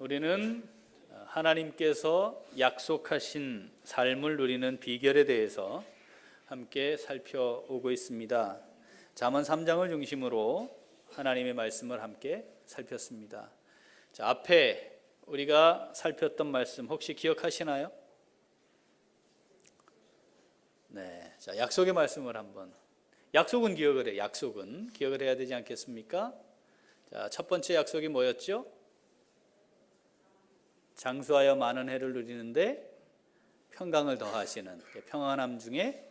우리는 하나님께서 약속하신 삶을 누리는 비결에 대해서 함께 살펴오고 있습니다. 잠언 3장을 중심으로 하나님의 말씀을 함께 살폈습니다. 자, 앞에 우리가 살폈던 말씀 혹시 기억하시나요? 네, 자, 약속의 말씀을 한번. 약속은 기억을 해. 약속은 기억을 해야 되지 않겠습니까? 자, 첫 번째 약속이 뭐였죠? 장수하여 많은 해를 누리는데 평강을 더하시는, 평안함 중에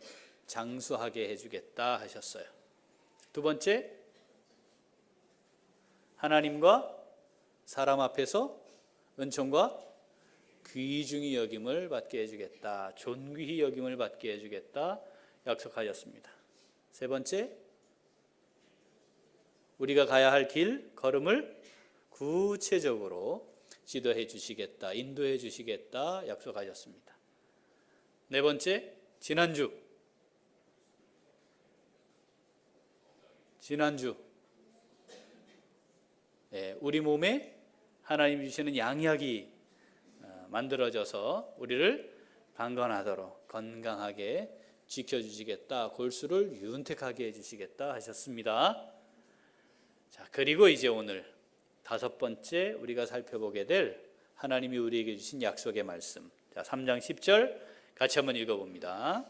장수하게 해주겠다 하셨어요. 두 번째, 하나님과 사람 앞에서 은총과 귀중히 여김을 받게 해주겠다, 존귀히 여김을 받게 해주겠다 약속하셨습니다. 세 번째, 우리가 가야 할 길, 걸음을 구체적으로 지도해 주시겠다, 인도해 주시겠다 약속하셨습니다. 네 번째, 지난주 우리 몸에 하나님이 주시는 양약이 만들어져서 우리를 강건하도록 건강하게 지켜주시겠다, 골수를 윤택하게 해주시겠다 하셨습니다. 자, 그리고 이제 오늘 다섯 번째 우리가 살펴보게 될 하나님이 우리에게 주신 약속의 말씀. 자, 3장 10절 같이 한번 읽어봅니다.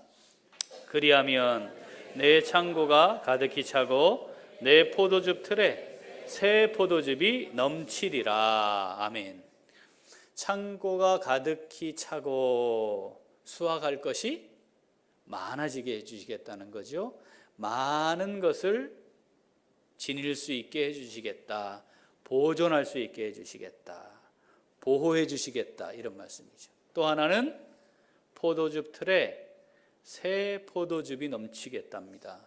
그리하면 내 창고가 가득히 차고 내 포도즙 틀에 새 포도즙이 넘치리라. 아멘. 창고가 가득히 차고 수확할 것이 많아지게 해주시겠다는 거죠. 많은 것을 지닐 수 있게 해주시겠다, 보존할 수 있게 해주시겠다, 보호해 주시겠다, 이런 말씀이죠. 또 하나는 포도즙 틀에 새 포도즙이 넘치겠답니다.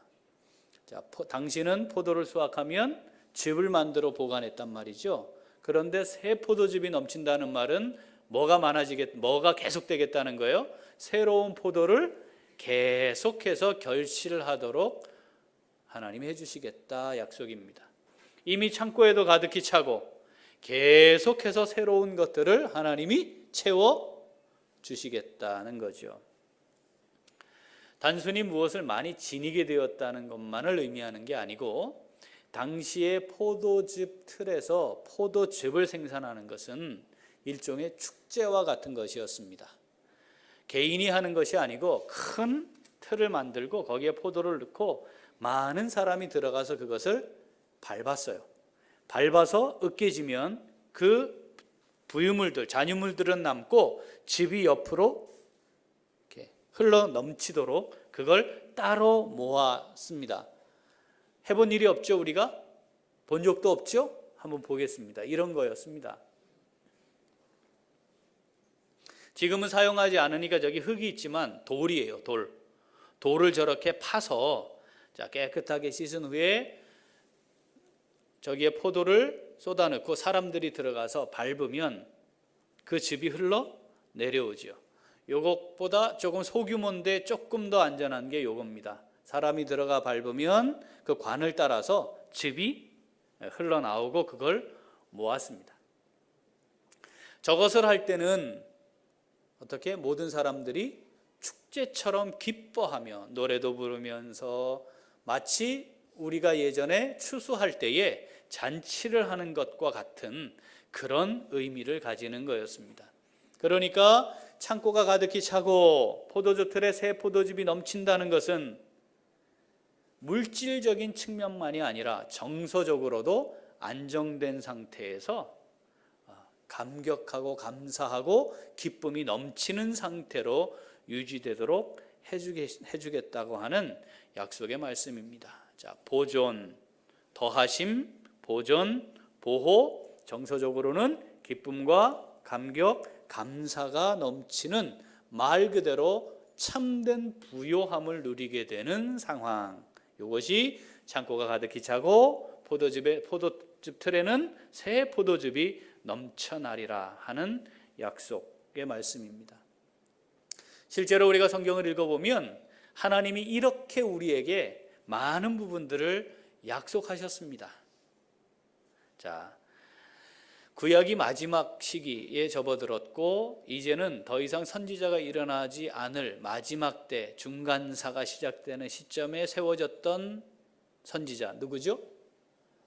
자, 당신은 포도를 수확하면 즙을 만들어 보관했단 말이죠. 그런데 새 포도즙이 넘친다는 말은 뭐가 계속되겠다는 거예요? 새로운 포도를 계속해서 결실을 하도록 하나님이 해주시겠다 약속입니다. 이미 창고에도 가득히 차고 계속해서 새로운 것들을 하나님이 채워주시겠다는 거죠. 단순히 무엇을 많이 지니게 되었다는 것만을 의미하는 게 아니고, 당시의 포도즙 틀에서 포도즙을 생산하는 것은 일종의 축제와 같은 것이었습니다. 개인이 하는 것이 아니고 큰 틀을 만들고 거기에 포도를 넣고 많은 사람이 들어가서 그것을 밟았어요. 밟아서 으깨지면 그 부유물들, 잔유물들은 남고 즙이 옆으로 이렇게 흘러 넘치도록 그걸 따로 모았습니다. 해본 일이 없죠? 우리가 본 적도 없죠? 한번 보겠습니다. 이런 거였습니다. 지금은 사용하지 않으니까 저기 흙이 있지만 돌이에요. 돌을 저렇게 파서 자, 깨끗하게 씻은 후에 저기에 포도를 쏟아넣고 사람들이 들어가서 밟으면 그 즙이 흘러 내려오죠. 요것보다 조금 소규모인데 조금 더 안전한 게 요겁니다. 사람이 들어가 밟으면 그 관을 따라서 즙이 흘러나오고 그걸 모았습니다. 저것을 할 때는 어떻게 모든 사람들이 축제처럼 기뻐하며 노래도 부르면서 마치 우리가 예전에 추수할 때에 잔치를 하는 것과 같은 그런 의미를 가지는 거였습니다. 그러니까 창고가 가득히 차고 포도즙 틀에 새 포도즙이 넘친다는 것은 물질적인 측면만이 아니라 정서적으로도 안정된 상태에서 감격하고 감사하고 기쁨이 넘치는 상태로 유지되도록 해주겠다고 하는 약속의 말씀입니다. 자, 보존, 더하심, 보존, 보호, 정서적으로는 기쁨과 감격, 감사가 넘치는 말 그대로 참된 부요함을 누리게 되는 상황. 이것이 창고가 가득히 차고 포도즙 틀에는 새 포도즙이 넘쳐나리라 하는 약속의 말씀입니다. 실제로 우리가 성경을 읽어보면 하나님이 이렇게 우리에게 많은 부분들을 약속하셨습니다. 자, 구약이 마지막 시기에 접어들었고 이제는 더 이상 선지자가 일어나지 않을 마지막 때 중간사가 시작되는 시점에 세워졌던 선지자 누구죠?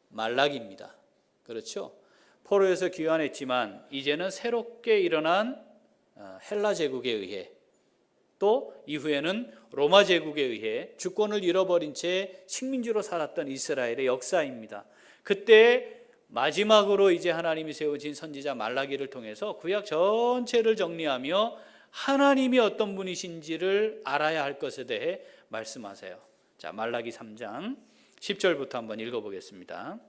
말라기입니다. 그렇죠? 포로에서 귀환했지만 이제는 새롭게 일어난 헬라 제국에 의해 또 이후에는 로마 제국에 의해 주권을 잃어버린 채 식민지로 살았던 이스라엘의 역사입니다. 그때 마지막으로 이제 하나님이 세우신 선지자 말라기를 통해서 구약 전체를 정리하며 하나님이 어떤 분이신지를 알아야 할 것에 대해 말씀하세요. 자, 말라기 3장 10절부터 한번 읽어보겠습니다.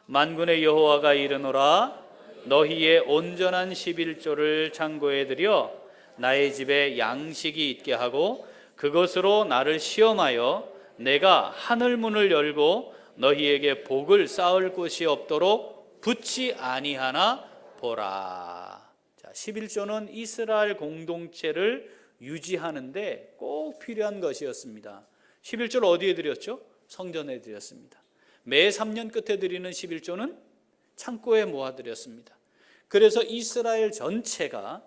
만군의 여호와가 이르노라 너희의 온전한 11조를 창고에 들여 나의 집에 양식이 있게 하고 그것으로 나를 시험하여 내가 하늘 문을 열고 너희에게 복을 쌓을 곳이 없도록 붙지 아니하나 보라. 자, 11조는 이스라엘 공동체를 유지하는데 꼭 필요한 것이었습니다. 11조를 어디에 드렸죠? 성전에 드렸습니다. 매 3년 끝에 드리는 11조는 창고에 모아드렸습니다. 그래서 이스라엘 전체가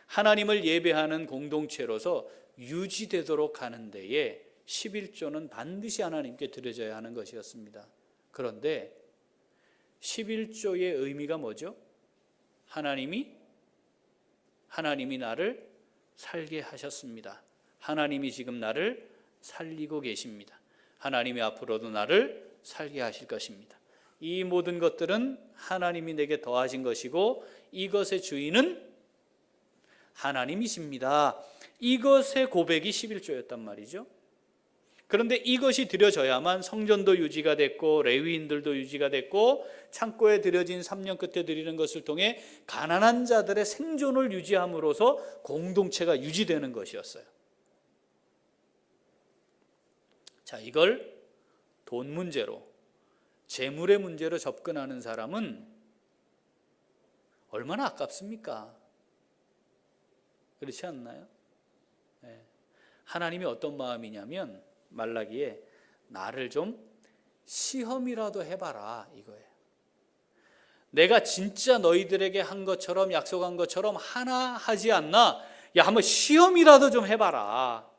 하나님을 예배하는 공동체로서 유지되도록 하는 데에 11조는 반드시 하나님께 드려져야 하는 것이었습니다. 그런데 11조의 의미가 뭐죠? 하나님이 나를 살게 하셨습니다. 하나님이 지금 나를 살리고 계십니다. 하나님이 앞으로도 나를 살게 하실 것입니다. 이 모든 것들은 하나님이 내게 더하신 것이고 이것의 주인은 하나님이십니다. 이것의 고백이 11조였단 말이죠. 그런데 이것이 드려져야만 성전도 유지가 됐고 레위인들도 유지가 됐고 창고에 드려진 3년 끝에 드리는 것을 통해 가난한 자들의 생존을 유지함으로써 공동체가 유지되는 것이었어요. 자, 이걸 돈 문제로, 재물의 문제로 접근하는 사람은 얼마나 아깝습니까? 그렇지 않나요? 네. 하나님이 어떤 마음이냐면 말라기에 나를 좀 시험이라도 해봐라 이거예요. 내가 진짜 너희들에게 한 것처럼 약속한 것처럼 하나 하지 않나? 야, 한번 시험이라도 좀 해봐라.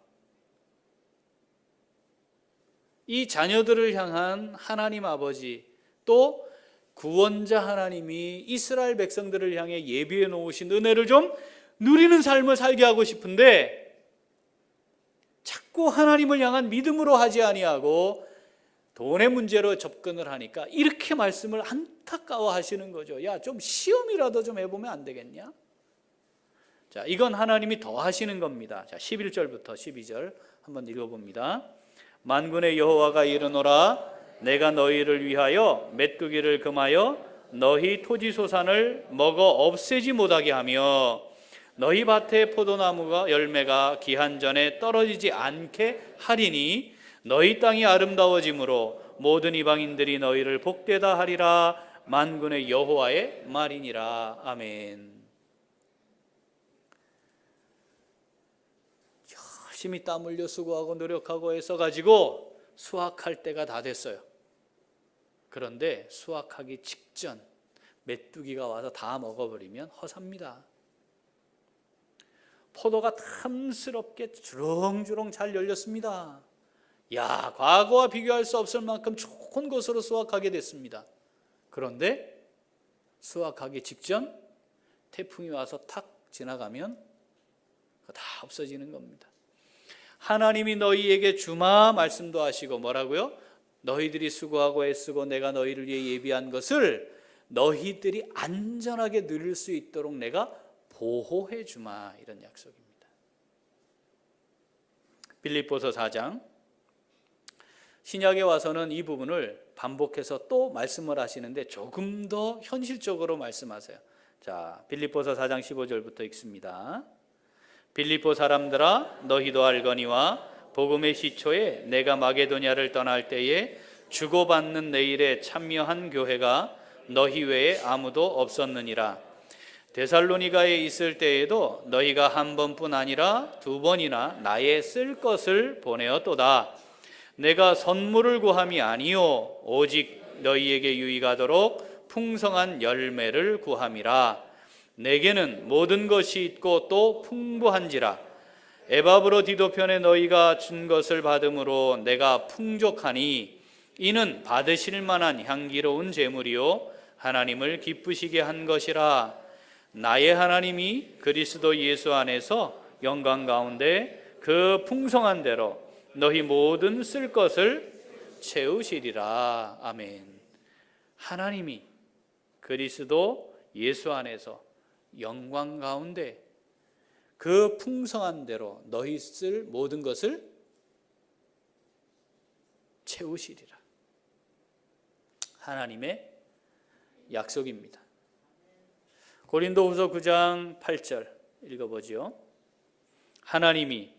이 자녀들을 향한 하나님 아버지 또 구원자 하나님이 이스라엘 백성들을 향해 예비해 놓으신 은혜를 좀 누리는 삶을 살게 하고 싶은데 자꾸 하나님을 향한 믿음으로 하지 아니하고 돈의 문제로 접근을 하니까 이렇게 말씀을 안타까워 하시는 거죠. 야, 좀 시험이라도 좀 해보면 안 되겠냐? 자, 이건 하나님이 더 하시는 겁니다. 자, 11절부터 12절 한번 읽어봅니다. 만군의 여호와가 이르노라 내가 너희를 위하여 메뚜기를 금하여 너희 토지 소산을 먹어 없애지 못하게 하며 너희 밭의 포도나무가 열매가 기한 전에 떨어지지 않게 하리니 너희 땅이 아름다워짐으로 모든 이방인들이 너희를 복되다 하리라. 만군의 여호와의 말이니라. 아멘. 열심히 땀 흘려 수고하고 노력하고 애써가지고 수확할 때가 다 됐어요. 그런데 수확하기 직전 메뚜기가 와서 다 먹어버리면 허사입니다. 포도가 탐스럽게 주렁주렁 잘 열렸습니다. 야, 과거와 비교할 수 없을 만큼 좋은 것으로 수확하게 됐습니다. 그런데 수확하기 직전 태풍이 와서 탁 지나가면 다 없어지는 겁니다. 하나님이 너희에게 주마 말씀도 하시고 뭐라고요? 너희들이 수고하고 애쓰고 내가 너희를 위해 예비한 것을 너희들이 안전하게 누릴 수 있도록 내가 보호해 주마, 이런 약속입니다. 빌립보서 4장 신약에 와서는 이 부분을 반복해서 또 말씀을 하시는데 조금 더 현실적으로 말씀하세요. 자, 빌립보서 4장 15절부터 읽습니다. 빌립보 사람들아 너희도 알거니와 복음의 시초에 내가 마게도냐를 떠날 때에 주고받는 내 일에 참여한 교회가 너희 외에 아무도 없었느니라. 데살로니가에 있을 때에도 너희가 한 번뿐 아니라 두 번이나 나의 쓸 것을 보내었도다. 내가 선물을 구함이 아니요 오직 너희에게 유익하도록 풍성한 열매를 구함이라. 내게는 모든 것이 있고 또 풍부한지라. 에바브로 디도편에 너희가 준 것을 받음으로 내가 풍족하니 이는 받으실 만한 향기로운 제물이요 하나님을 기쁘시게 한 것이라. 나의 하나님이 그리스도 예수 안에서 영광 가운데 그 풍성한 대로 너희 모든 쓸 것을 채우시리라. 아멘. 하나님이 그리스도 예수 안에서 영광 가운데 그 풍성한 대로 너희 쓸 모든 것을 채우시리라. 하나님의 약속입니다. 고린도후서 9장 8절 읽어보지요. 하나님이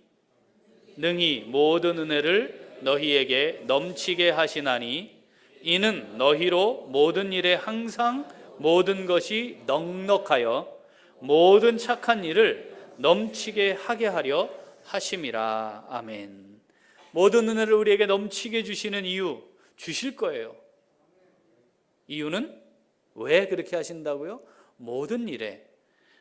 능히 모든 은혜를 너희에게 넘치게 하시나니 이는 너희로 모든 일에 항상 모든 것이 넉넉하여 모든 착한 일을 넘치게 하게 하려 하심이라. 아멘. 모든 은혜를 우리에게 넘치게 주시는 이유, 주실 거예요. 이유는 왜 그렇게 하신다고요? 모든 일에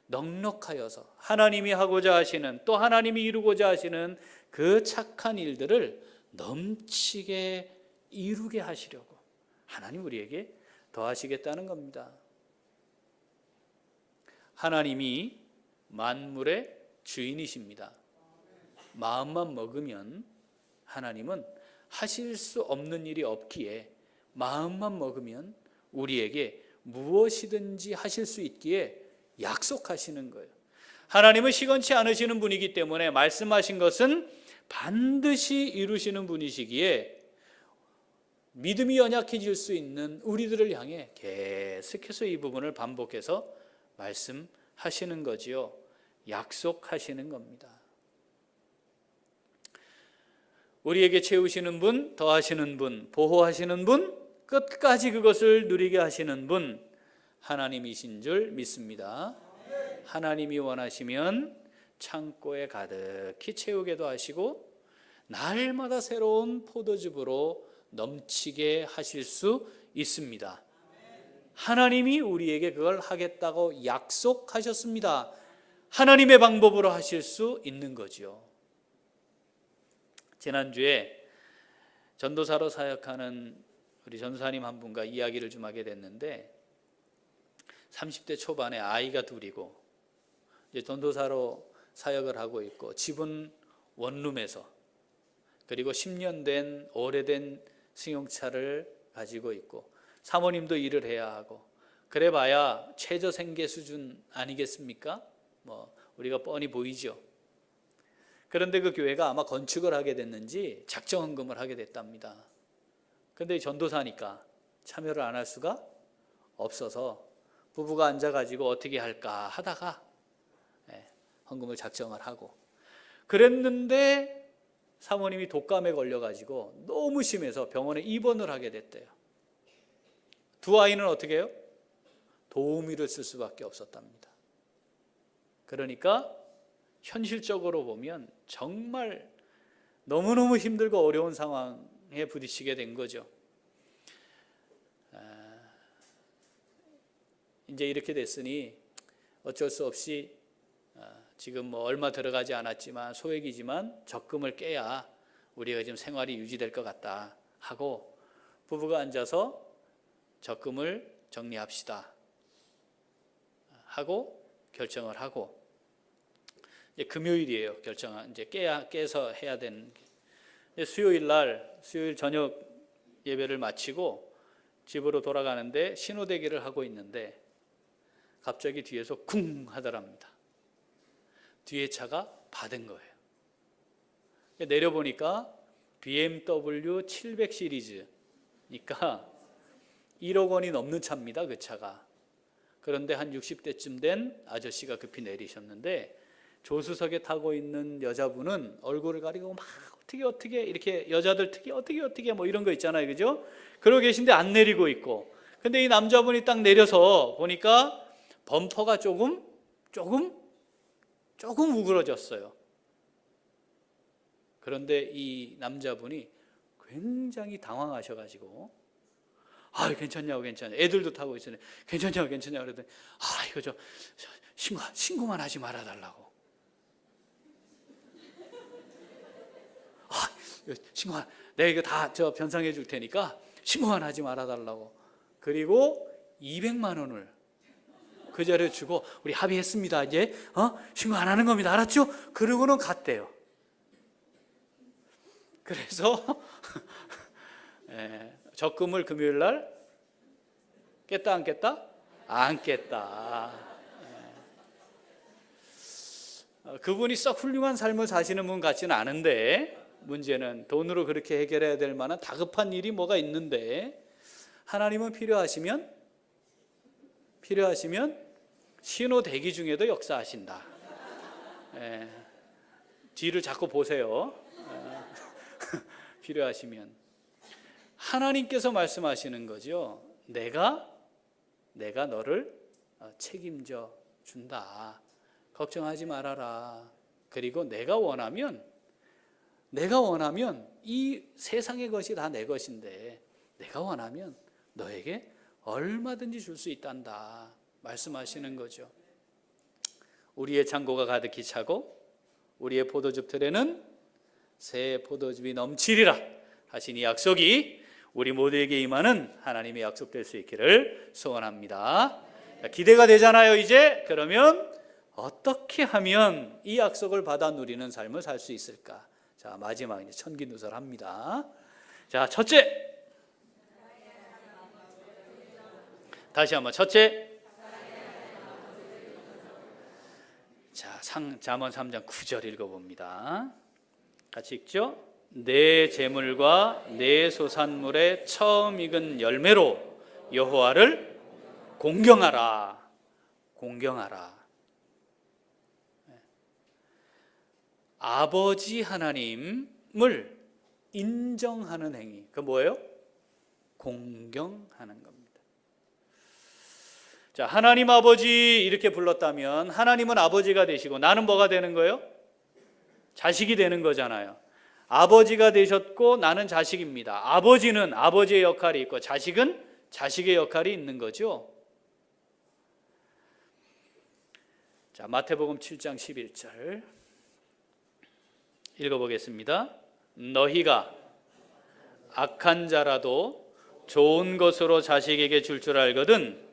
넉넉하여서 하나님이 하고자 하시는, 또 하나님이 이루고자 하시는 그 착한 일들을 넘치게 이루게 하시려고 하나님 우리에게 더하시겠다는 겁니다. 하나님이 만물의 주인이십니다. 마음만 먹으면 하나님은 하실 수 없는 일이 없기에 마음만 먹으면 우리에게 무엇이든지 하실 수 있기에 약속하시는 거예요. 하나님은 시건치 않으시는 분이기 때문에 말씀하신 것은 반드시 이루시는 분이시기에 믿음이 연약해질 수 있는 우리들을 향해 계속해서 이 부분을 반복해서 말씀하시는 거지요. 약속하시는 겁니다. 우리에게 채우시는 분, 더하시는 분, 보호하시는 분, 끝까지 그것을 누리게 하시는 분, 하나님이신 줄 믿습니다. 하나님이 원하시면 창고에 가득히 채우게도 하시고 날마다 새로운 포도즙으로 넘치게 하실 수 있습니다. 하나님이 우리에게 그걸 하겠다고 약속하셨습니다. 하나님의 방법으로 하실 수 있는 거죠. 지난주에 전도사로 사역하는 우리 전도사님 한 분과 이야기를 좀 하게 됐는데 30대 초반에 아이가 둘이고 이제 전도사로 사역을 하고 있고 집은 원룸에서 그리고 10년 된 오래된 승용차를 가지고 있고 사모님도 일을 해야 하고 그래봐야 최저 생계 수준 아니겠습니까? 우리가 뻔히 보이죠. 그런데 그 교회가 아마 건축을 하게 됐는지 작정헌금을 하게 됐답니다. 그런데 전도사니까 참여를 안 할 수가 없어서 부부가 앉아가지고 어떻게 할까 하다가 헌금을 작정을 하고 그랬는데 사모님이 독감에 걸려가지고 너무 심해서 병원에 입원을 하게 됐대요. 두 아이는 어떻게 해요? 도우미를 쓸 수밖에 없었답니다. 그러니까 현실적으로 보면 정말 너무너무 힘들고 어려운 상황에 부딪히게 된 거죠. 이제 이렇게 됐으니 어쩔 수 없이 지금 얼마 들어가지 않았지만 소액이지만 적금을 깨야 우리가 지금 생활이 유지될 것 같다 하고 부부가 앉아서 적금을 정리합시다 하고 결정을 하고 이제 금요일이에요. 이제 깨서 해야 되는 게. 수요일 저녁 예배를 마치고 집으로 돌아가는데 신호대기를 하고 있는데 갑자기 뒤에서 쿵 하더랍니다. 뒤에 차가 받은 거예요. 내려보니까 BMW 700 시리즈니까 1억 원이 넘는 차입니다. 그 차가. 그런데 한 60대쯤 된 아저씨가 급히 내리셨는데 조수석에 타고 있는 여자분은 얼굴을 가리고 막 어떻게 이렇게 여자들 특히 어떻게 뭐 이런 거 있잖아요. 그죠? 그러고 계신데 안 내리고 있고. 근데 이 남자분이 딱 내려서 보니까 범퍼가 조금 우그러졌어요. 그런데 이 남자분이 굉장히 당황하셔가지고 괜찮냐고 애들도 타고 있었는데 괜찮냐고 그러더니 이거 신고만 하지 말아달라고. 내가 이거 다 변상해 줄 테니까 신고만 하지 말아달라고. 그리고 200만 원을 그 자리에 주고 우리 합의했습니다. 이제 신고 안 하는 겁니다. 알았죠? 그러고는 갔대요. 그래서 적금을 금요일 날 깼다 안 깼다? 안 깼다. 그분이 썩 훌륭한 삶을 사시는 분 같지는 않은데 문제는 돈으로 그렇게 해결해야 될 만한 다급한 일이 뭐가 있는데 하나님은 필요하시면 신호 대기 중에도 역사하신다. 뒤를 자꾸 보세요. 필요하시면 하나님께서 말씀하시는 거죠. 내가 너를 책임져 준다. 걱정하지 말아라. 그리고 내가 원하면 이 세상의 것이 다 내 것인데 내가 원하면 너에게 얼마든지 줄 수 있단다 말씀하시는 거죠. 우리의 창고가 가득히 차고 우리의 포도즙 틀에는 새 포도즙이 넘치리라 하신 이 약속이 우리 모두에게 임하는 하나님의 약속될 수 있기를 소원합니다. 기대가 되잖아요. 이제 그러면 어떻게 하면 이 약속을 받아 누리는 삶을 살 수 있을까? 자, 마지막 이제 천기누설합니다. 자, 첫째. 다시 한번 첫째. 자, 잠언 3장 9절 읽어봅니다. 같이 읽죠? 내 재물과 내 소산물의 처음 익은 열매로 여호와를 공경하라. 아버지 하나님을 인정하는 행위. 그 뭐예요? 공경하는 겁니다. 자, 하나님 아버지 이렇게 불렀다면 하나님은 아버지가 되시고 나는 뭐가 되는 거예요? 자식이 되는 거잖아요. 아버지가 되셨고 나는 자식입니다. 아버지는 아버지의 역할이 있고 자식은 자식의 역할이 있는 거죠. 자, 마태복음 7장 11절 읽어보겠습니다. 너희가 악한 자라도 좋은 것으로 자식에게 줄 알거든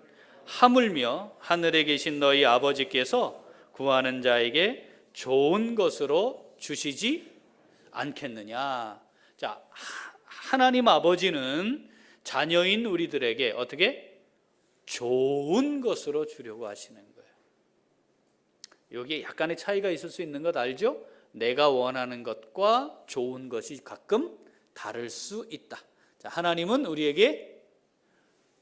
하물며 하늘에 계신 너희 아버지께서 구하는 자에게 좋은 것으로 주시지 않겠느냐. 자, 하나님 아버지는 자녀인 우리들에게 어떻게 좋은 것으로 주려고 하시는 거예요. 여기에 약간의 차이가 있을 수 있는 것 알죠? 내가 원하는 것과 좋은 것이 가끔 다를 수 있다. 자, 하나님은 우리에게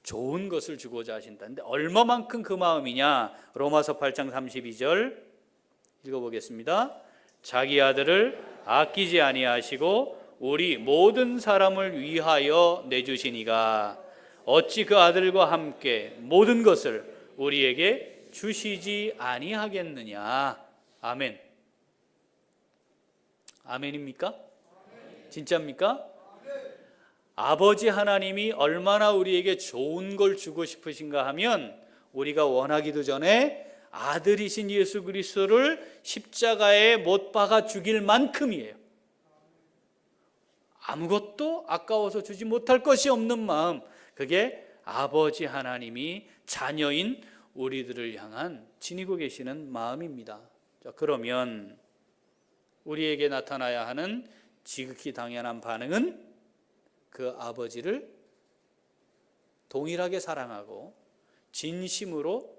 좋은 것을 주고자 하신다. 근데 얼마만큼 그 마음이냐? 로마서 8장 32절 읽어보겠습니다. 자기 아들을 아끼지 아니하시고 우리 모든 사람을 위하여 내주시니가 어찌 그 아들과 함께 모든 것을 우리에게 주시지 아니하겠느냐. 아멘. 아멘입니까? 진짜입니까? 아버지 하나님이 얼마나 우리에게 좋은 걸 주고 싶으신가 하면 우리가 원하기도 전에 아들이신 예수 그리스도를 십자가에 못 박아 죽일 만큼이에요. 아무것도 아까워서 주지 못할 것이 없는 마음, 그게 아버지 하나님이 자녀인 우리들을 향한 지니고 계시는 마음입니다. 자, 그러면 우리에게 나타나야 하는 지극히 당연한 반응은 그 아버지를 동일하게 사랑하고 진심으로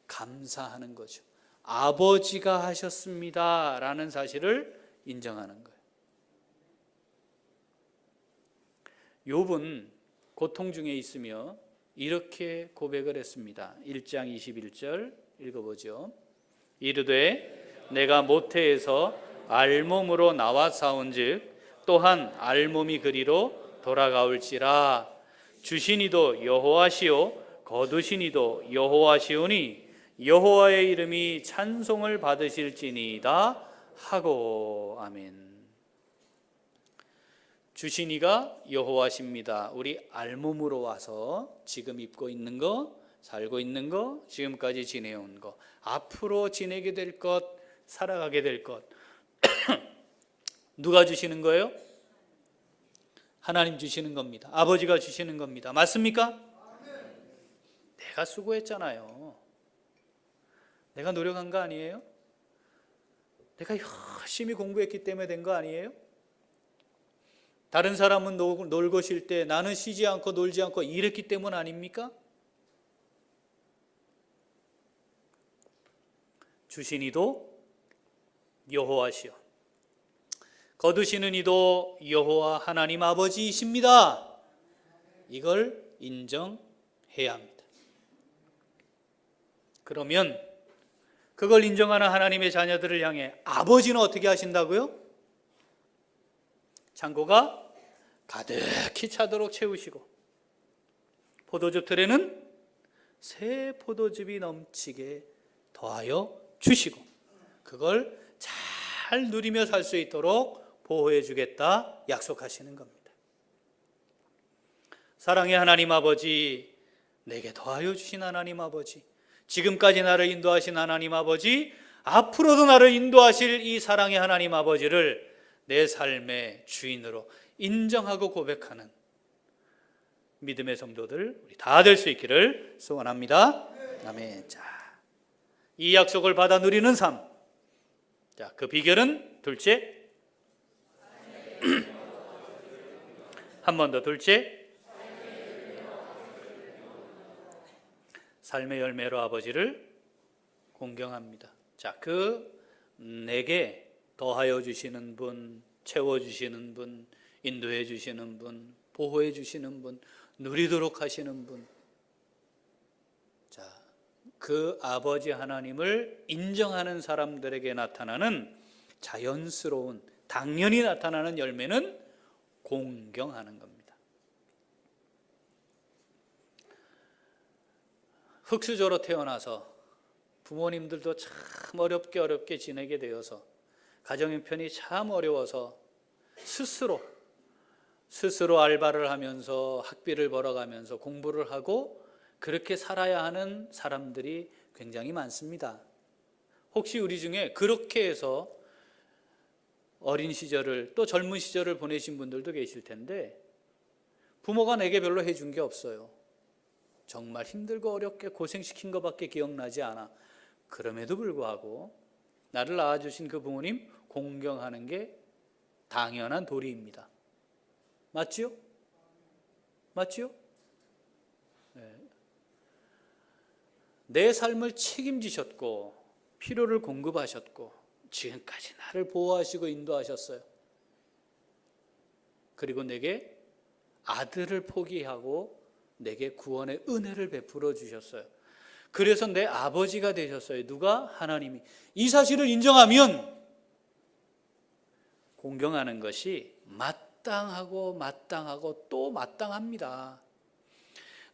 감사하는 거죠. 아버지가 하셨습니다 라는 사실을 인정하는 거예요. 욥은 고통 중에 있으며 이렇게 고백을 했습니다. 1장 21절 읽어보죠. 이르되 내가 모태에서 알몸으로 나와 싸운즉 또한 알몸이 그리로 돌아가올지라. 주시니도 여호와시오 거두시니도 여호와시오니 여호와의 이름이 찬송을 받으실지니이다 하고. 아멘. 주신 이가 여호와십니다. 우리 알몸으로 와서 지금 입고 있는 거, 살고 있는 거, 지금까지 지내온 거, 앞으로 지내게 될 것, 살아가게 될 것 누가 주시는 거예요? 하나님 주시는 겁니다. 아버지가 주시는 겁니다. 맞습니까? 내가 수고했잖아요. 내가 노력한 거 아니에요? 내가 열심히 공부했기 때문에 된 거 아니에요? 다른 사람은 놀고 쉴 때 나는 쉬지 않고 놀지 않고 일했기 때문 아닙니까? 주신 이도 여호와시요 거두시는 이도 여호와 하나님 아버지이십니다. 이걸 인정해야 합니다. 그러면 그걸 인정하는 하나님의 자녀들을 향해 아버지는 어떻게 하신다고요? 창고가 가득히 차도록 채우시고 포도즙 틀에는 새 포도즙이 넘치게 더하여 주시고 그걸 잘 누리며 살 수 있도록 보호해 주겠다 약속하시는 겁니다. 사랑의 하나님 아버지, 내게 더하여 주신 하나님 아버지, 지금까지 나를 인도하신 하나님 아버지, 앞으로도 나를 인도하실 이 사랑의 하나님 아버지를 내 삶의 주인으로 인정하고 고백하는 믿음의 성도들 우리 다 될 수 있기를 소원합니다. 아멘. 자, 이 약속을 받아 누리는 삶. 자, 그 비결은 둘째. 한 번 더 둘째. 삶의 열매로 아버지를 공경합니다. 자, 그 내게 더하여 주시는 분, 채워 주시는 분, 인도해 주시는 분, 보호해 주시는 분, 누리도록 하시는 분. 자, 그 아버지 하나님을 인정하는 사람들에게 나타나는 자연스러운, 당연히 나타나는 열매는 공경하는 겁니다. 흙수저로 태어나서 부모님들도 참 어렵게 지내게 되어서 가정 형편이 참 어려워서 스스로 알바를 하면서 학비를 벌어가면서 공부를 하고 그렇게 살아야 하는 사람들이 굉장히 많습니다. 혹시 우리 중에 그렇게 해서 어린 시절을 또 젊은 시절을 보내신 분들도 계실 텐데 부모가 내게 별로 해준 게 없어요. 정말 힘들고 어렵게 고생시킨 것밖에 기억나지 않아. 그럼에도 불구하고 나를 낳아주신 그 부모님 공경하는 게 당연한 도리입니다. 맞지요? 맞지요? 네. 내 삶을 책임지셨고 필요를 공급하셨고 지금까지 나를 보호하시고 인도하셨어요. 그리고 내게 아들을 포기하고 내게 구원의 은혜를 베풀어 주셨어요. 그래서 내 아버지가 되셨어요. 누가? 하나님이. 이 사실을 인정하면 공경하는 것이 마땅하고 또 마땅합니다.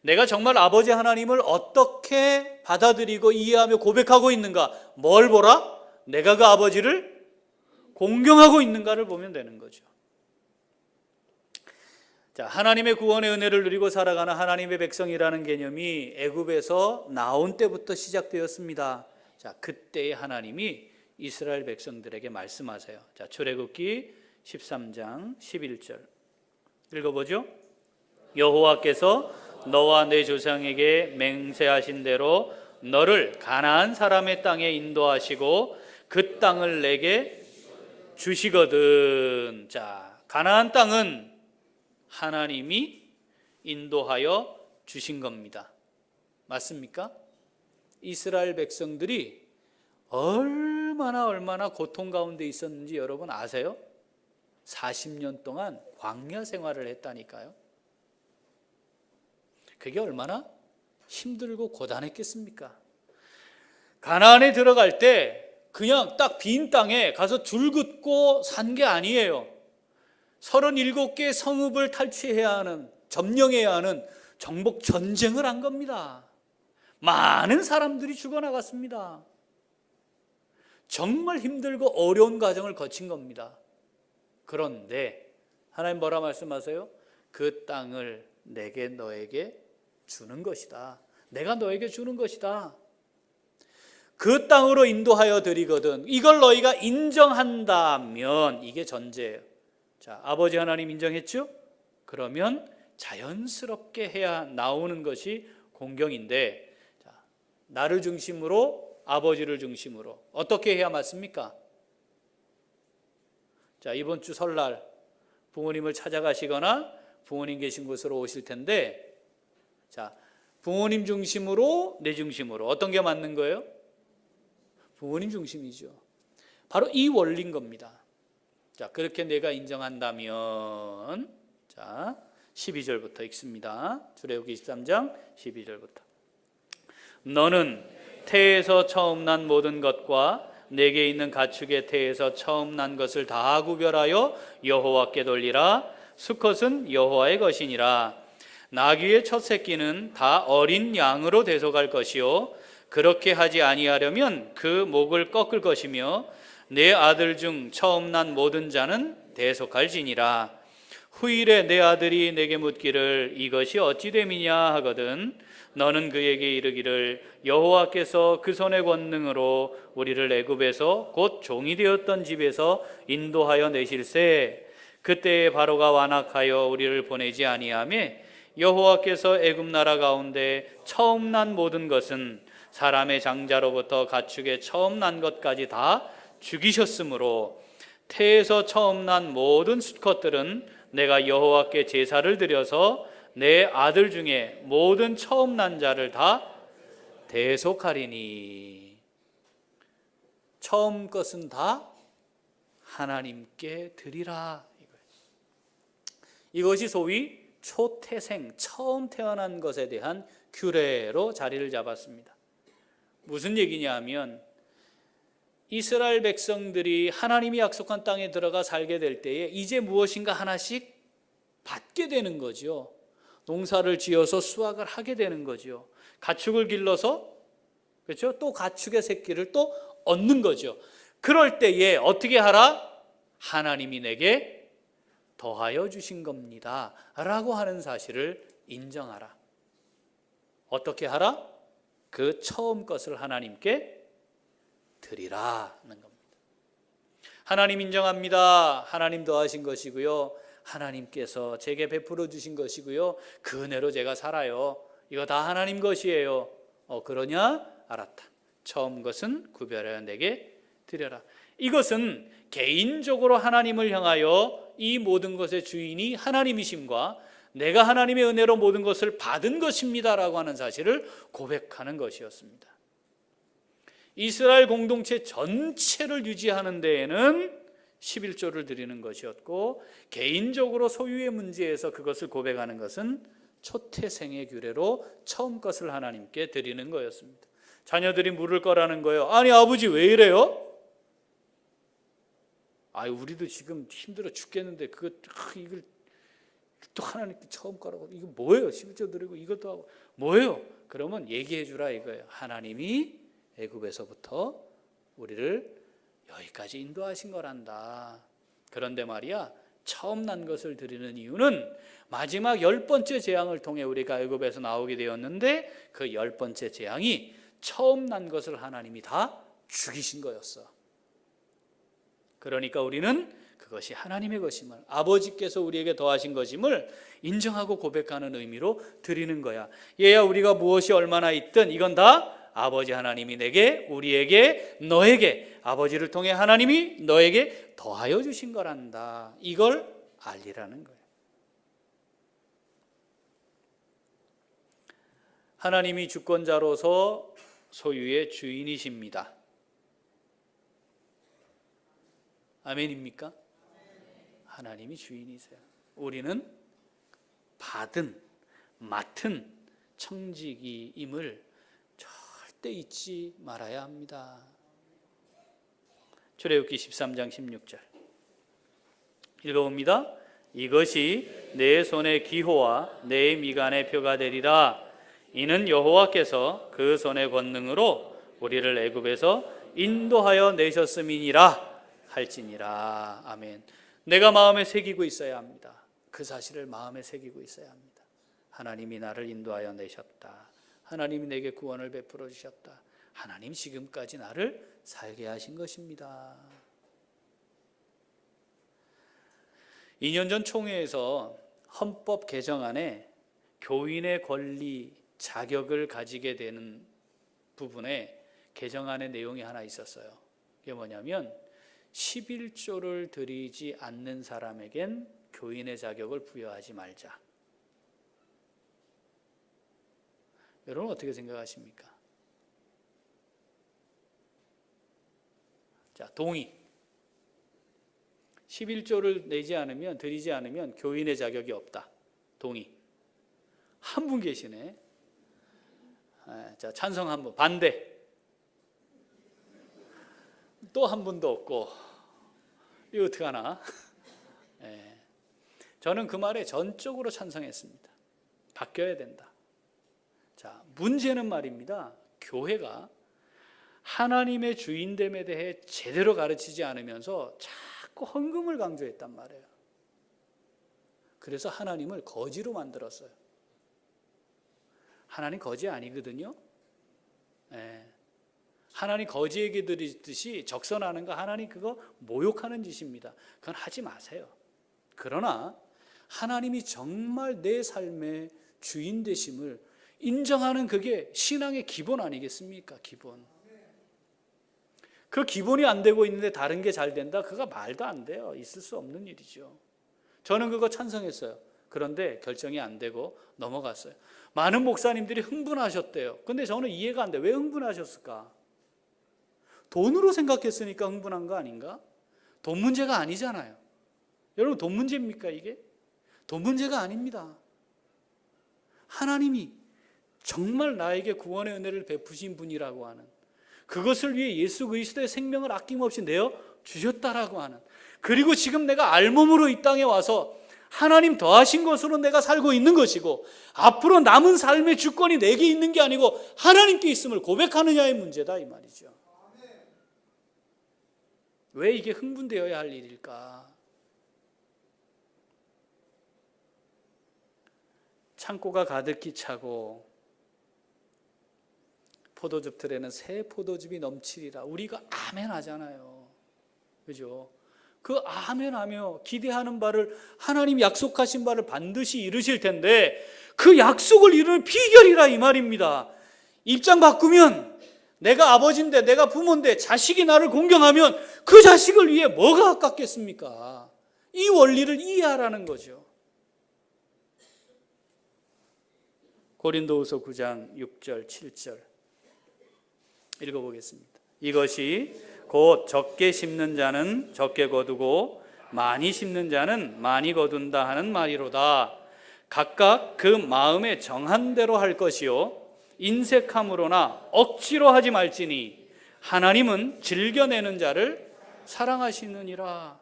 내가 정말 아버지 하나님을 어떻게 받아들이고 이해하며 고백하고 있는가? 뭘 보라? 내가 그 아버지를 공경하고 있는가를 보면 되는 거죠. 자, 하나님의 구원의 은혜를 누리고 살아가는 하나님의 백성이라는 개념이 애굽에서 나온 때부터 시작되었습니다. 자, 그때의 하나님이 이스라엘 백성들에게 말씀하세요. 자, 출애굽기 13장 11절 읽어보죠. 여호와께서 너와 내 조상에게 맹세하신 대로 너를 가나안 사람의 땅에 인도하시고 그 땅을 내게 주시거든. 자, 가나안 땅은 하나님이 인도하여 주신 겁니다. 맞습니까? 이스라엘 백성들이 얼마나 고통 가운데 있었는지 여러분 아세요? 40년 동안 광야 생활을 했다니까요. 그게 얼마나 힘들고 고단했겠습니까? 가나안에 들어갈 때 그냥 딱 빈 땅에 가서 줄 긋고 산 게 아니에요. 37개의 성읍을 탈취해야 하는, 점령해야 하는 정복 전쟁을 한 겁니다. 많은 사람들이 죽어나갔습니다. 정말 힘들고 어려운 과정을 거친 겁니다. 그런데 하나님 뭐라 말씀하세요? 그 땅을 내게 너에게 주는 것이다. 내가 너에게 주는 것이다. 그 땅으로 인도하여 드리거든. 이걸 너희가 인정한다면, 이게 전제예요. 자, 아버지 하나님 인정했죠? 그러면 자연스럽게 해야 나오는 것이 공경인데, 자, 나를 중심으로, 아버지를 중심으로 어떻게 해야 맞습니까? 자, 이번 주 설날 부모님을 찾아가시거나 부모님 계신 곳으로 오실 텐데, 자, 부모님 중심으로, 내 중심으로 어떤 게 맞는 거예요? 부모님 중심이죠. 바로 이 원리인 겁니다. 자, 그렇게 내가 인정한다면, 자, 12절부터 읽습니다. 출애굽기 23장 12절부터. 너는 태에서 처음 난 모든 것과 내게 있는 가축의 태에서 처음 난 것을 다 구별하여 여호와께 돌리라. 수컷은 여호와의 것이니라. 나귀의 첫 새끼는 다 어린 양으로 대속할 것이요, 그렇게 하지 아니하려면 그 목을 꺾을 것이며 내 아들 중 처음 난 모든 자는 대속할지니라. 후일에 내 아들이 내게 묻기를 이것이 어찌 됨이냐 하거든 너는 그에게 이르기를 여호와께서 그 손의 권능으로 우리를 애굽에서 곧 종이 되었던 집에서 인도하여 내실세. 그때에 바로가 완악하여 우리를 보내지 아니하며 여호와께서 애굽 나라 가운데 처음 난 모든 것은 사람의 장자로부터 가축의 처음 난 것까지 다 죽이셨으므로 태에서 처음 난 모든 수컷들은 내가 여호와께 제사를 드려서 내 아들 중에 모든 처음 난 자를 다 대속하리니. 처음 것은 다 하나님께 드리라. 이것이 소위 초태생, 처음 태어난 것에 대한 규례로 자리를 잡았습니다. 무슨 얘기냐 하면, 이스라엘 백성들이 하나님이 약속한 땅에 들어가 살게 될 때에 이제 무엇인가 하나씩 받게 되는 거죠. 농사를 지어서 수확을 하게 되는 거죠. 가축을 길러서, 그렇죠? 또 가축의 새끼를 또 얻는 거죠. 그럴 때에 어떻게 하라? 하나님이 내게 더하여 주신 겁니다 라고 하는 사실을 인정하라. 어떻게 하라? 그 처음 것을 하나님께 드리라는 겁니다. 하나님 인정합니다. 하나님 더하신 것이고요, 하나님께서 제게 베풀어 주신 것이고요, 그 은혜로 제가 살아요. 이거 다 하나님 것이에요. 그러냐? 알았다. 처음 것은 구별하여 내게 드려라. 이것은 개인적으로 하나님을 향하여 이 모든 것의 주인이 하나님이심과 내가 하나님의 은혜로 모든 것을 받은 것입니다라고 하는 사실을 고백하는 것이었습니다. 이스라엘 공동체 전체를 유지하는 데에는 11조를 드리는 것이었고, 개인적으로 소유의 문제에서 그것을 고백하는 것은 초태생의 규례로 처음 것을 하나님께 드리는 거였습니다. 자녀들이 물을 거라는 거예요. 아니 아버지 왜 이래요? 우리도 지금 힘들어 죽겠는데 이걸 또 하나님께 처음 거라고, 이거 뭐예요? 11조 드리고 이것도 하고 뭐예요? 그러면 얘기해 주라 이거예요. 하나님이 애굽에서부터 우리를 여기까지 인도하신 거란다. 그런데 말이야, 처음 난 것을 드리는 이유는 마지막 10번째 재앙을 통해 우리가 애굽에서 나오게 되었는데, 그 10번째 재앙이 처음 난 것을 하나님이 다 죽이신 거였어. 그러니까 우리는 그것이 하나님의 것임을, 아버지께서 우리에게 더하신 것임을 인정하고 고백하는 의미로 드리는 거야. 얘야, 우리가 무엇이 얼마나 있든 이건 다 아버지 하나님이 내게, 우리에게, 너에게, 아버지를 통해 하나님이 너에게 더하여 주신 거란다. 이걸 알리라는 거예요. 하나님이 주권자로서 소유의 주인이십니다. 아멘입니까? 하나님이 주인이세요. 우리는 받은, 맡은 청지기임을 절대 잊지 말아야 합니다. 출애굽기 13장 16절 읽어봅니다. 이것이 내 손의 기호와 내 미간의 표가 되리라. 이는 여호와께서 그 손의 권능으로 우리를 애굽에서 인도하여 내셨음이니라 할지니라. 아멘. 내가 마음에 새기고 있어야 합니다. 그 사실을 마음에 새기고 있어야 합니다. 하나님이 나를 인도하여 내셨다. 하나님이 내게 구원을 베풀어 주셨다. 하나님 지금까지 나를 살게 하신 것입니다. 2년 전 총회에서 헌법 개정안에 교인의 권리, 자격을 가지게 되는 부분에 개정안의 내용이 하나 있었어요. 그게 뭐냐면 11조를 드리지 않는 사람에겐 교인의 자격을 부여하지 말자. 여러분 어떻게 생각하십니까? 자, 동의. 11조를 내지 않으면, 드리지 않으면 교인의 자격이 없다. 동의. 한 분 계시네. 자, 찬성 한 분. 반대. 또 한 분도 없고. 이거 어떡하나? 저는 그 말에 전적으로 찬성했습니다. 바뀌어야 된다. 자, 문제는 말입니다. 교회가 하나님의 주인됨에 대해 제대로 가르치지 않으면서 자꾸 헌금을 강조했단 말이에요. 그래서 하나님을 거지로 만들었어요. 하나님 거지 아니거든요. 하나님 거지에게 드리듯이 적선하는 거 하나님 그거 모욕하는 짓입니다. 그건 하지 마세요. 그러나 하나님이 정말 내 삶의 주인 되심을 인정하는 그게 신앙의 기본 아니겠습니까? 기본. 그 기본이 안 되고 있는데 다른 게 잘 된다? 그거 말도 안 돼요. 있을 수 없는 일이죠. 저는 그거 찬성했어요. 그런데 결정이 안 되고 넘어갔어요. 많은 목사님들이 흥분하셨대요. 근데 저는 이해가 안 돼요. 왜 흥분하셨을까? 돈으로 생각했으니까 흥분한 거 아닌가? 돈 문제가 아니잖아요. 여러분 돈 문제입니까 이게? 돈 문제가 아닙니다. 하나님이 정말 나에게 구원의 은혜를 베푸신 분이라고 하는, 그것을 위해 예수 그리스도의 생명을 아낌없이 내어 주셨다라고 하는, 그리고 지금 내가 알몸으로 이 땅에 와서 하나님 더하신 것으로 내가 살고 있는 것이고 앞으로 남은 삶의 주권이 내게 있는 게 아니고 하나님께 있음을 고백하느냐의 문제다 이 말이죠. 왜 이게 흥분되어야 할 일일까? 창고가 가득히 차고 포도즙 틀에는 새 포도즙이 넘치리라. 우리가 아멘 하잖아요. 그죠? 그 아멘 하며 기대하는 바를, 하나님 약속하신 바를 반드시 이루실 텐데 그 약속을 이루는 비결이라 이 말입니다. 입장 바꾸면 내가 아버지인데 내가 부모인데 자식이 나를 공경하면 그 자식을 위해 뭐가 아깝겠습니까? 이 원리를 이해하라는 거죠. 고린도후서 9장 6절 7절 읽어보겠습니다. 이것이 곧 적게 심는 자는 적게 거두고 많이 심는 자는 많이 거둔다 하는 말이로다. 각각 그 마음에 정한 대로 할 것이요 인색함으로나 억지로 하지 말지니 하나님은 즐겨내는 자를 사랑하시느니라.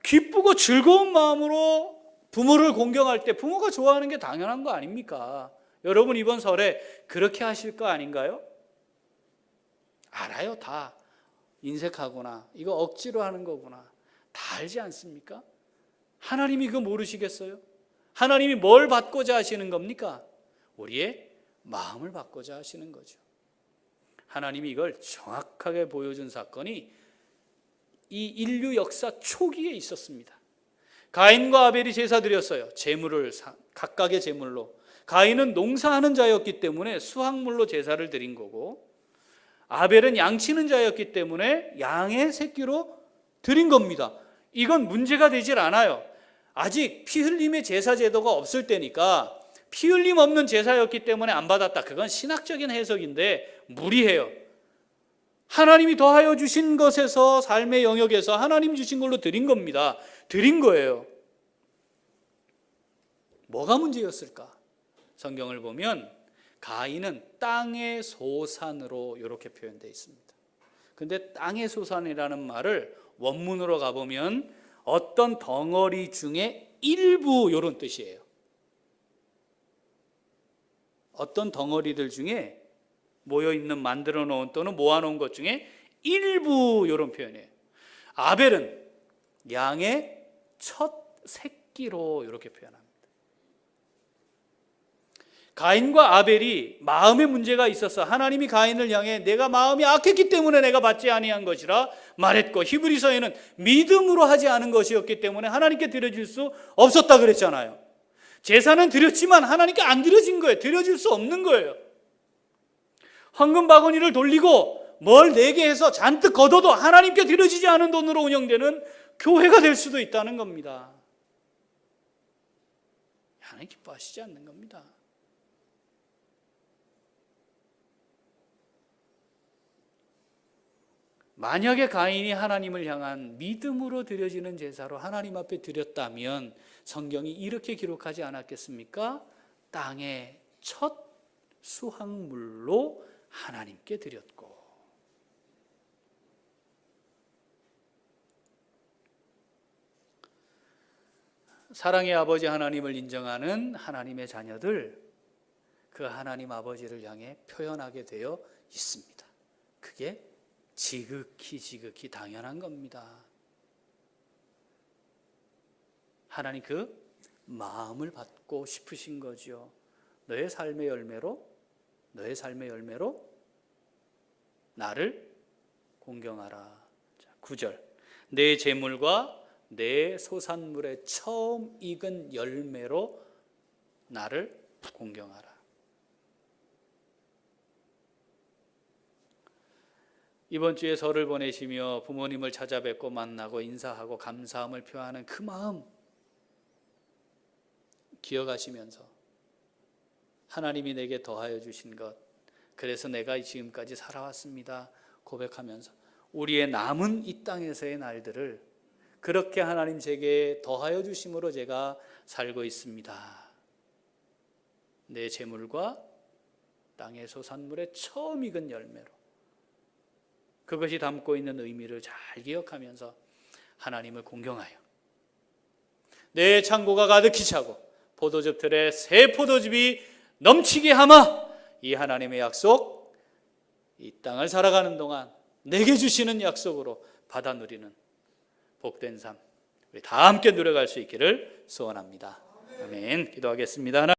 기쁘고 즐거운 마음으로 부모를 공경할 때 부모가 좋아하는 게 당연한 거 아닙니까? 여러분 이번 설에 그렇게 하실 거 아닌가요? 알아요. 다 인색하구나, 이거 억지로 하는 거구나, 다 알지 않습니까? 하나님이 그거 모르시겠어요? 하나님이 뭘 받고자 하시는 겁니까? 우리의 마음을 받고자 하시는 거죠. 하나님이 이걸 정확하게 보여준 사건이 이 인류 역사 초기에 있었습니다. 가인과 아벨이 제사 드렸어요. 제물을 각각의 제물로. 가인은 농사하는 자였기 때문에 수확물로 제사를 드린 거고, 아벨은 양치는 자였기 때문에 양의 새끼로 드린 겁니다. 이건 문제가 되질 않아요. 아직 피 흘림의 제사 제도가 없을 때니까 피 흘림 없는 제사였기 때문에 안 받았다. 그건 신학적인 해석인데 무리해요. 하나님이 더하여 주신 것에서, 삶의 영역에서 하나님 주신 걸로 드린 겁니다. 드린 거예요. 뭐가 문제였을까? 성경을 보면 가인은 땅의 소산으로 이렇게 표현되어 있습니다. 근데 땅의 소산이라는 말을 원문으로 가보면 어떤 덩어리 중에 일부 이런 뜻이에요. 어떤 덩어리들 중에 모여있는, 만들어 놓은 또는 모아놓은 것 중에 일부 이런 표현이에요. 아벨은 양의 첫 새끼로 이렇게 표현합니다. 가인과 아벨이 마음의 문제가 있어서 하나님이 가인을 향해 내가 마음이 악했기 때문에 내가 받지 아니한 것이라 말했고, 히브리서에는 믿음으로 하지 않은 것이었기 때문에 하나님께 드려질 수 없었다 그랬잖아요. 제사는 드렸지만 하나님께 안 드려진 거예요. 드려질 수 없는 거예요. 황금 바구니를 돌리고 뭘 내게 해서 잔뜩 걷어도 하나님께 드려지지 않은 돈으로 운영되는 교회가 될 수도 있다는 겁니다. 하나님 기뻐하시지 않는 겁니다. 만약에 가인이 하나님을 향한 믿음으로 드려지는 제사로 하나님 앞에 드렸다면 성경이 이렇게 기록하지 않았겠습니까? 땅의 첫 수확물로 하나님께 드렸고. 사랑의 아버지 하나님을 인정하는 하나님의 자녀들, 그 하나님 아버지를 향해 표현하게 되어 있습니다. 그게 지극히 당연한 겁니다. 하나님 그 마음을 받고 싶으신 거죠. 너의 삶의 열매로 나를 공경하라. 9절, 내 재물과 내 소산물의 처음 익은 열매로 나를 공경하라. 이번 주에 설을 보내시며 부모님을 찾아뵙고 만나고 인사하고 감사함을 표하는 그 마음 기억하시면서 하나님이 내게 더하여 주신 것, 그래서 내가 지금까지 살아왔습니다 고백하면서 우리의 남은 이 땅에서의 날들을 그렇게 하나님 제게 더하여 주심으로 제가 살고 있습니다. 내 재물과 땅의 소산물의 처음 익은 열매로, 그것이 담고 있는 의미를 잘 기억하면서 하나님을 공경하여 내 창고가 가득히 차고 포도즙 틀에 새 포도즙이 넘치게 하마, 이 하나님의 약속, 이 땅을 살아가는 동안 내게 주시는 약속으로 받아 누리는 복된 삶 우리 다 함께 누려갈 수 있기를 소원합니다. 아멘. 기도하겠습니다.